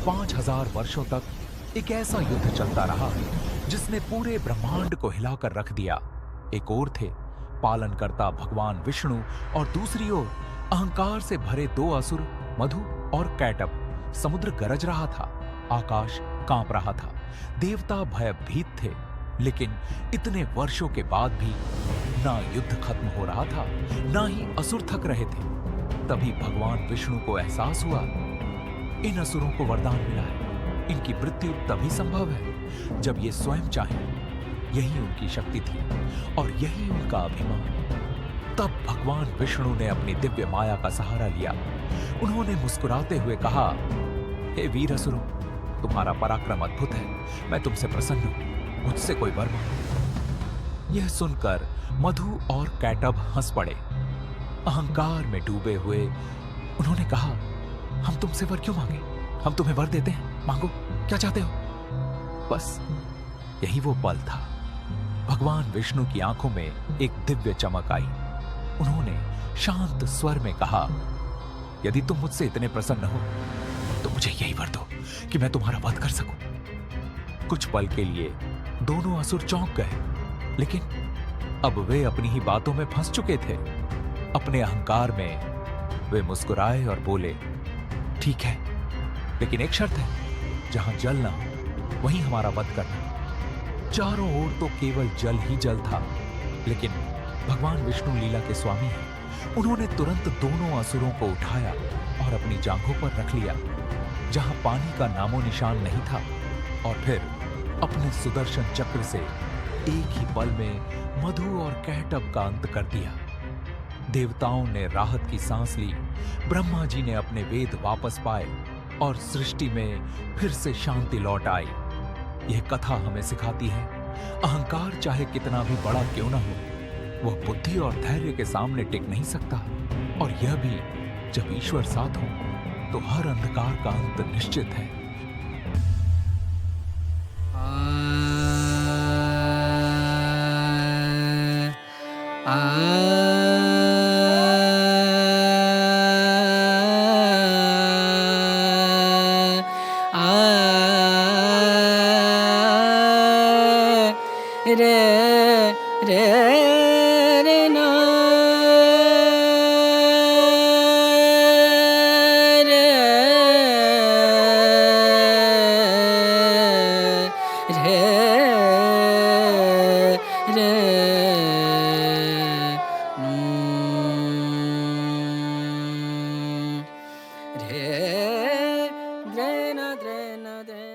5000 वर्षों तक एक ऐसा युद्ध चलता रहा जिसने पूरे ब्रह्मांड को हिलाकर रख दिया। एक ओर थे पालनकर्ता भगवान विष्णु और दूसरी ओर अहंकार से भरे दो असुर मधु और कैटब। समुद्र गरज रहा था, आकाश कांप रहा था, देवता भयभीत थे। लेकिन इतने वर्षों के बाद भी ना युद्ध खत्म हो रहा था, ना ही असुर थक रहे थे। तभी भगवान विष्णु को एहसास हुआ, इन असुरों को वरदान मिला है। इनकी मृत्यु तभी संभव है जब ये स्वयं चाहें। यही उनकी शक्ति थी और यही उनका अभिमान। तब भगवान विष्णु ने अपनी दिव्य माया का सहारा लिया। उन्होंने मुस्कुराते हुए कहा, हे वीर असुरों, तुम्हारा पराक्रम अद्भुत है। मैं तुमसे प्रसन्न हूं, मुझसे कोई वर मांगो। यह सुनकर मधु और कैटब हंस पड़े। अहंकार में डूबे हुए उन्होंने कहा, हम तुमसे वर क्यों मांगे? हम तुम्हें वर देते हैं, मांगो, क्या चाहते हो? बस यही वो पल था। भगवान विष्णु की आंखों में एक दिव्य चमक आई। उन्होंने शांत स्वर में कहा, यदि तुम मुझसे इतने प्रसन्न हो तो मुझे यही वर दो कि मैं तुम्हारा वध कर सकूं। कुछ पल के लिए दोनों असुर चौंक गए, लेकिन अब वे अपनी ही बातों में फंस चुके थे। अपने अहंकार में वे मुस्कुराए और बोले, ठीक है, लेकिन एक शर्त है, जहां जल ना हो वहीं हमारा वध करना। चारों ओर तो केवल जल ही जल था, लेकिन भगवान विष्णु लीला के स्वामी हैं। उन्होंने तुरंत दोनों असुरों को उठाया और अपनी जांघों पर रख लिया, जहां पानी का नामो निशान नहीं था, और फिर अपने सुदर्शन चक्र से एक ही पल में मधु और कैटब का अंत कर दिया। देवताओं ने राहत की सांस ली, ब्रह्मा जी ने अपने वेद वापस पाए और सृष्टि में फिर से शांति लौट आई। यह कथा हमें सिखाती है, अहंकार चाहे कितना भी बड़ा क्यों ना हो, वह बुद्धि और धैर्य के सामने टिक नहीं सकता। और यह भी जब ईश्वर साथ हो तो हर अंधकार का अंत निश्चित है। रे रे रे ना रे रे रे नू रे रे ना रे ना रे